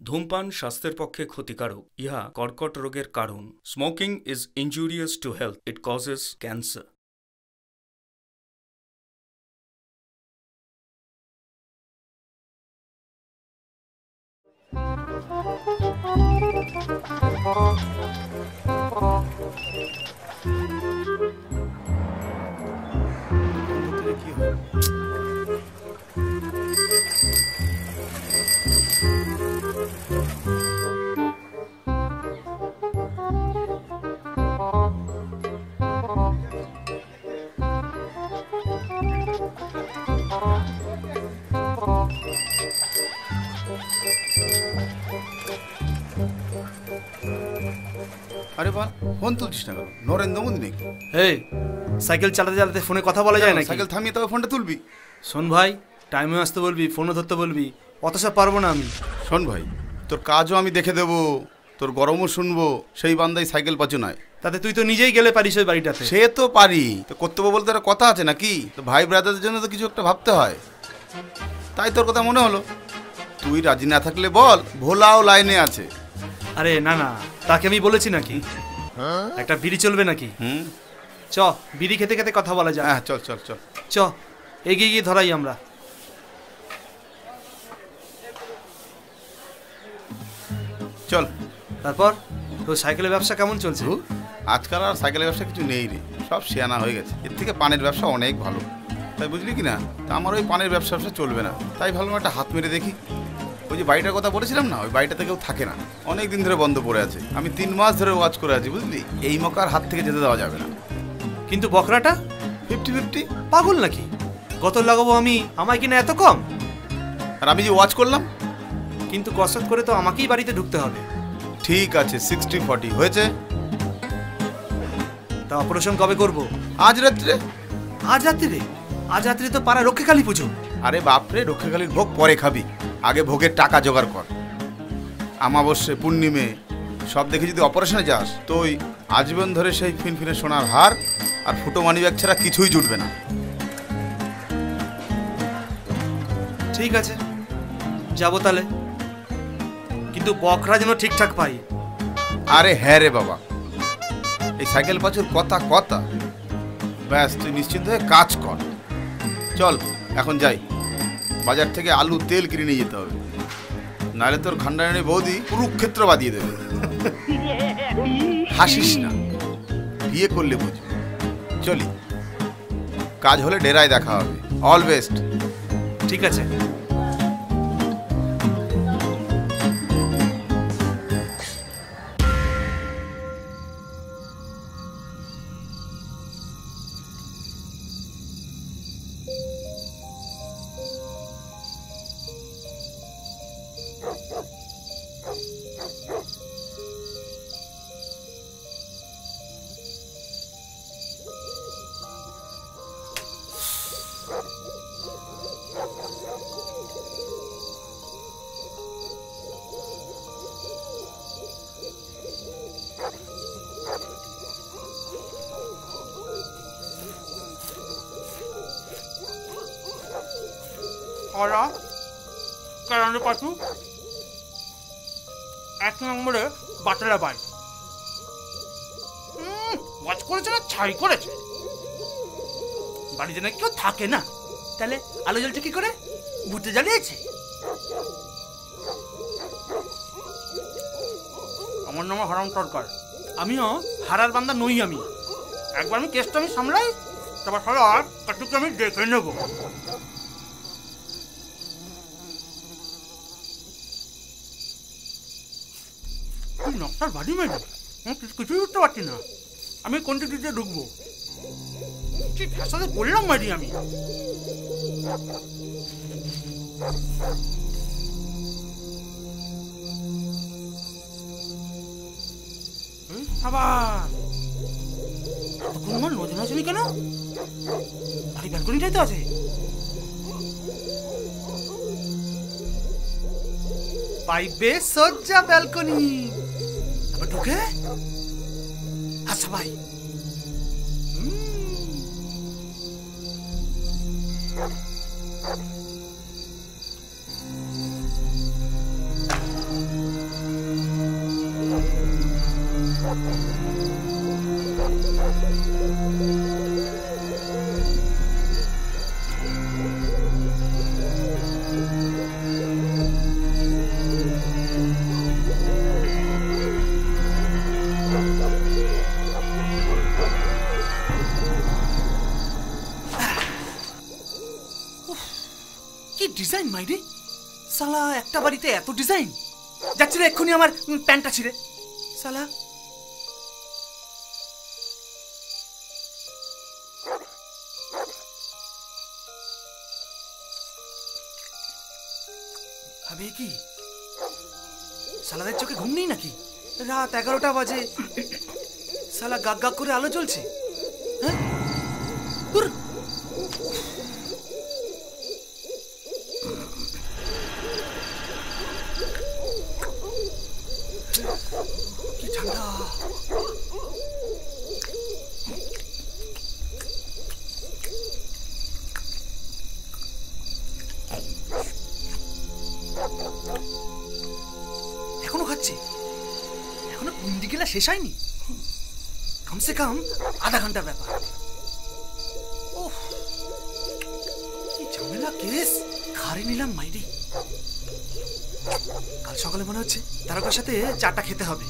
ধূমপান স্বাস্থ্যের পক্ষে ক্ষতিকারক। ইহা কর্কট রোগের কারণ। Smoking is injurious to health. It causes cancer. কি হয়? আরে বল, ফোন তুলছিস না কেন? নরেন্দ্র মোদী নাকি? এই সাইকেল চালাতে চালাতে ফোনে কথা বলা যায় নাকি? সাইকেল থামিয়ে তবে ফোনটা তুলবি। শোন ভাই, টাইমে আসতে বলবি, ফোনও ধরতে বলবি, অত সব পারবো না আমি। শোন ভাই, তোর কাজও আমি দেখে দেবো, তোর গরমও শুনবো, সেই বান্দাই সাইকেল পাচু নয়। তাতে তুই তো নিজেই গেলে পারিস ওই বাড়িটাতে। সে তো পারি, তো কর্তব্য বলতে একটা কথা আছে নাকি? তো ভাই ব্রাদারদের জন্য তো কিছু একটা ভাবতে হয়, তাই তোর কথা মনে হলো। তুই রাজি না থাকলে বল, ভোলাও লাইনে আছে। আরে না না, তাকে আমি বলেছি নাকি? একটা বিড়ি চলবে নাকি? চ, বিড়ি খেতে খেতে কথা বলা যায়। হ্যাঁ চল চল চল চ, এগিয়ে গিয়ে ধরাই আমরা। চল। তারপর তো সাইকেলের ব্যবসা কেমন চলছে? আজকাল আর সাইকেলের ব্যবসা কিছু নেই রে, সব শেয়ানা হয়ে গেছে। এর থেকে পানের ব্যবসা অনেক ভালো, তাই বুঝলি কি না? তা আমার ওই পানের ব্যবসা চলবে না, তাই ভাবলাম একটা হাত মেরে দেখি। ওই যে বাড়িটার কথা বলেছিলাম না, ওই বাড়িটাতে কেউ থাকে না, অনেক দিন ধরে বন্ধ পড়ে আছে। আমি 3 মাস ধরে ওয়াচ করে আছি, বুঝলি? এই মকার হাত থেকে যেতে দেওয়া যাবে না। কিন্তু বকরাটা 50-50। পাগল নাকি? কত লাগাবো আমি, আমায় কিনা এত কম? আর আমি যে ওয়াচ করলাম, কিন্তু কসরত করে তো আমাকেই বাড়িতে ঢুকতে হবে। ঠিক আছে, 60-40 হয়েছে। তা অপারেশন কবে করব? আজ রাত্রে। আজ রাত্রে? আজ রাত্রে তো পাড়া রক্ষাকালী পুজো। আরে বাপরে, রক্ষাকালীর ভোগ পরে খাবি, আগে ভোগের টাকা জোগাড় কর। আমাবস্যে পূর্ণিমে সব দেখে যদি অপারেশনে যাস, তো ওই আজীবন ধরে সেই ফিনফিনে সোনার হার আর ফুটো মানি ব্যাগ ছাড়া কিছুই জুটবে না। ঠিক আছে, যাবো তাহলে, কিন্তু বকরা যেন ঠিকঠাক পাই। আরে হ্যাঁ রে বাবা, এই সাইকেল পাচুর কথা কথা, ব্যাস তুই নিশ্চিন্ত হয়ে কাজ কর। চল এখন যাই, বাজার থেকে আলু তেল কিনে নিয়ে যেতে হবে, নাহলে তোর খান্ডারানি বৌদি কুরুক্ষেত্র বাদিয়ে দেবে। হাসিস না, বিয়ে করলে বুঝবি। চলি, কাজ হলে ডেরায় দেখা হবে। All best. ঠিক আছে। কারণে পাচু 1 নম্বরে বাটারা বাই ওয়াচ করেছে না ছাই করেছে। বাড়িতে নাকি কেউ থাকে না, তাহলে আলো জ্বলছে কি করে? ভূতে জ্বালিয়েছে। আমার নাম হারাম সরকার, আমিও হারার বান্দা নই। আমি একবার আমি কেসটা আমি সামলাই, তারপর সবাই আর কাটুকে আমি দেখে নেবো। নকশার বাড়ি মেরে কিছুই উঠতে পারছি না। আমি কোন দিক দিয়ে ঢুকবো? ঠিক ফ্যাসাদে বললাম মারি আমি। আবার আমার নজর আসেনি কেন? বাড়ি ব্যালকনি যাইতে আছে। পাইবে সজ্জা ব্যালকনি, তারপর ঢুকে আচ্ছা ভাই। কি ডিজাইন মাইরি, সালা একটা বাড়িতে এত ডিজাইন। যাচ্ছিল এক্ষুনি আমার প্যান্টটা ছিঁড়ে সালা। ভাবে কি সালাদের চোখে ঘুম নেই নাকি? রাত 11টা বাজে, সালা গাগ গাগ করে আলো জ্বলছে। হ্যাঁ কি ঠান্ডা। এখনো খাচ্ছে, এখনো কুন্ডি গেলা শেষ হয়নি। কমসে কম আধা ঘন্টার ব্যাপার। ওহ কি ঝামেলা কেস, খারে নিলাম মাইরি। কাল সকালে মনে হচ্ছে তারকার সাথে চাটা খেতে হবে।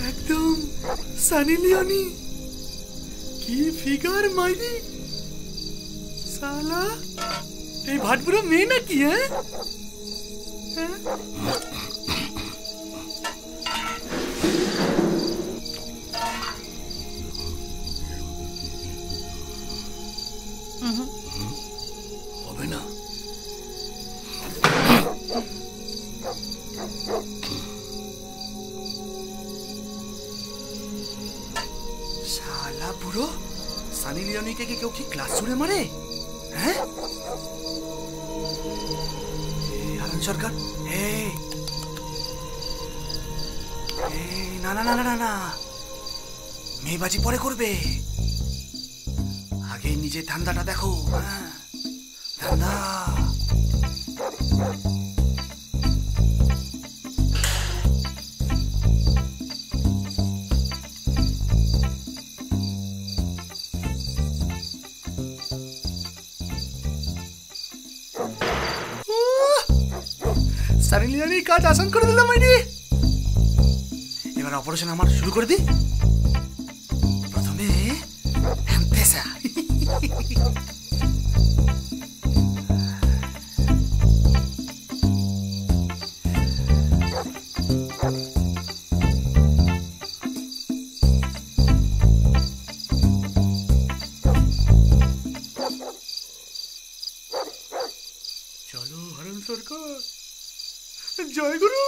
একদম সানি লিওনি, কি ফিগার মাইরি। সালা এই ভাটপুরো মেয়ে নাকি? হ্যাঁ হবে না। শালা বুড়ো, সানি লিওনিকে কি কেউ কি ক্লাস ছুড়ে মারে? হ্যাঁ হারান সরকার, না না না না না, মেয়েবাজি পরে করবে, আগে নিজে ধান্দাটা দেখো। হ্যাঁ ধান্দা। সানি লিওনি কাজ আসান করে দিলাম মাইরি। এবার অপারেশন আমার শুরু করে দি। প্রথমে এমপেসা। চলো হারান সরকার, জয় গুরু।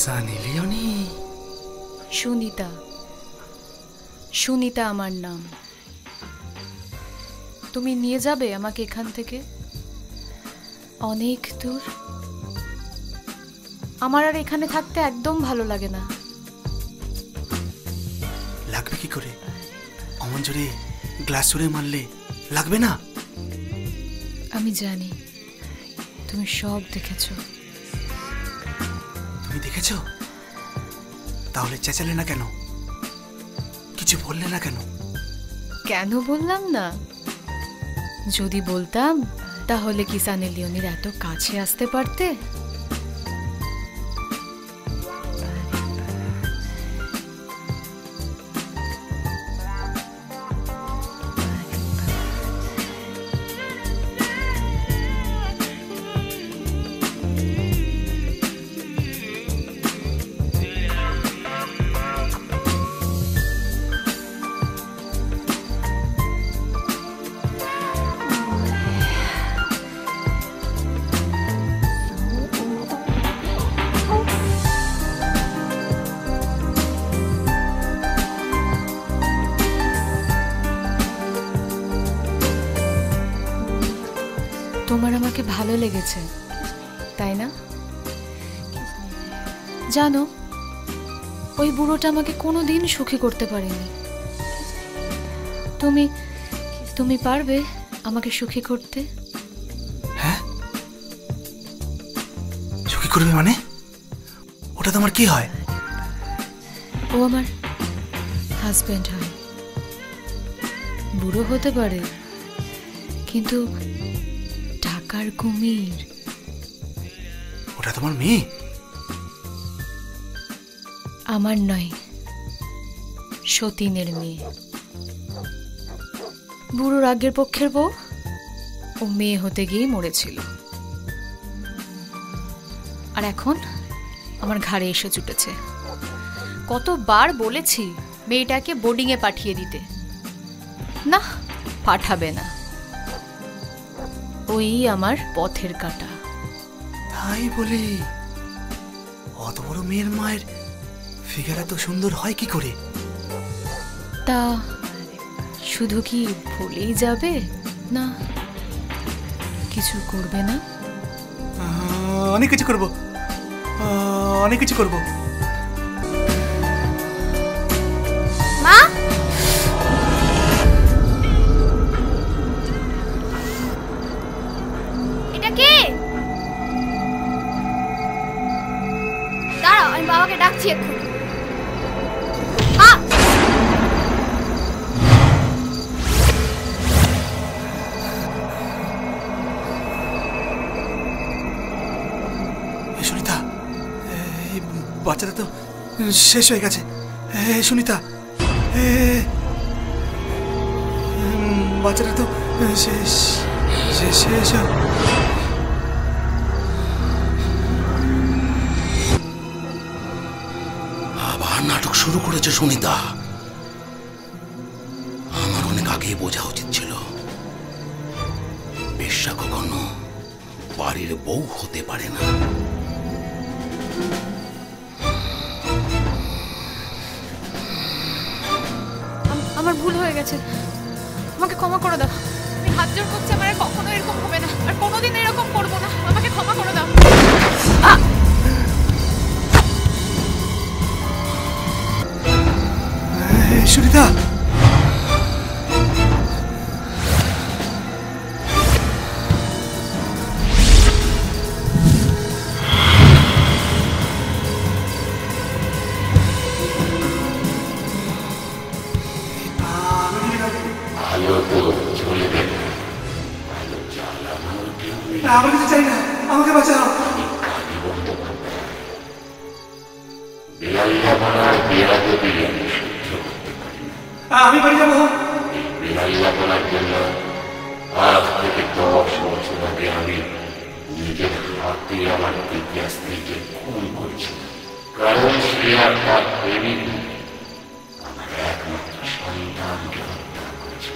সানি লিওনি? সুনিতা, সুনিতা আমার নাম। তুমি নিয়ে যাবে আমাকে এখান থেকে অনেক দূর। আমার আর এখানে থাকতে একদম ভালো লাগে না। লাগবে কি করে? অমন জোরে গ্লাস ছুঁড়ে মারলে লাগবে না? আমি জানি তুমি সব দেখেছো। তুমি দেখেছো? তাহলে চেঁচালে না কেন? কিছু বললে না কেন? কেন বললাম না? যদি বলতাম তাহলে কি সানি লিওনির এত কাছে আসতে পারতে? তোমার আমাকে ভালো লেগেছে, তাই না? জানো, ওই বুড়োটা আমাকে কোনোদিন সুখী করতে পারেনি। তুমি তুমি পারবে আমাকে সুখী করতে? হ্যাঁ, সুখী করবে মানে? ওটা তোমার কি হয়? ও আমার হাজবেন্ড হয়। বুড়ো হতে পারে, কিন্তু ঢাকার কুমির। ওটা তোমার মেয়ে? আমার নয়, সতীনের মেয়ে। বুড়োর আগের পক্ষের বউ, ও মেয়ে হতে গিয়ে মরেছিল, আর এখন আমার ঘাড়ে এসে জুটেছে। কতবার বলেছি মেয়েটাকে বোর্ডিং এ পাঠিয়ে দিতে, না পাঠাবে না। ওই আমার পথের কাঁটা। তাই বলি, অত বড় মেয়ের মায়ের ফিগার এত সুন্দর হয় কি করে? তা শুধু কি ভুলেই যাবে, না কিছু করবে না? অনেক কিছু করবো, অনেক কিছু করবো। মা, এটা কে? দাঁড়াও, আমি বাবাকে ডাকছি এক্ষুনি। মা! সুনিতা, এই বাচ্চাটা তো শেষ হয়ে গেছে। সুনিতা, বাচ্চাটা তো শেষ শেষ শেষ। আবার নাটক শুরু করেছে সুনিতা। আমার অনেক আগেই বোঝা উচিত ছিল, বেশ্যা কখনো বাড়ির বউ হতে পারে না। আমার ভুল হয়ে গেছে, আমাকে ক্ষমা করে দাও। আমি হাত জোর করছি, আমার আর কখনো এরকম হবে না, আর কোনোদিন এরকম করবো না। আমাকে ক্ষমা করে দাও। সুনিতা, আমার কিছু চাই না, আমাকে বাঁচাও। আমি বাড়ি যাবো। আজ থেকে 10 বছর আগে আমি নিজের হাতে আমার দিব্যা স্ত্রীকে খুন করেছি, কারণ সে আর তার প্রেমিক আমার একমাত্র সন্তানকে হত্যা করেছে।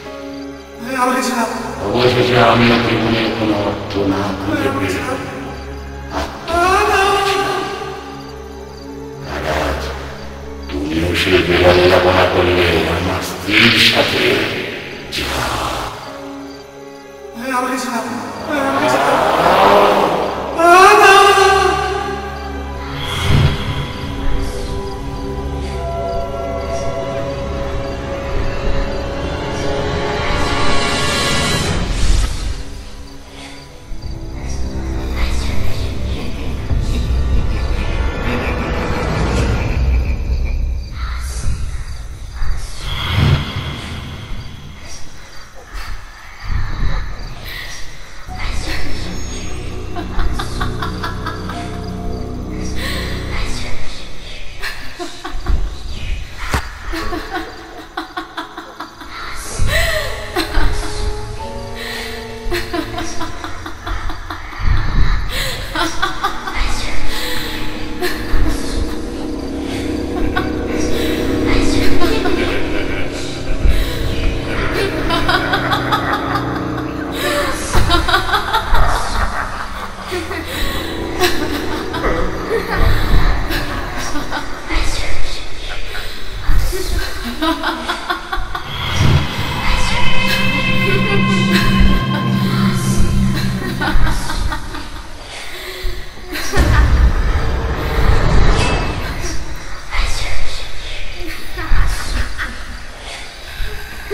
আমাকে ছিলাম অবশেষে আমি জীবনের কোনো অর্থ না খুঁজে পেয়ে বেশি বিড়ম্বনা করলে আমার স্ত্রীর সাথে আমাকে ছাড়।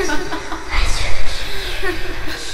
Ha ha ha.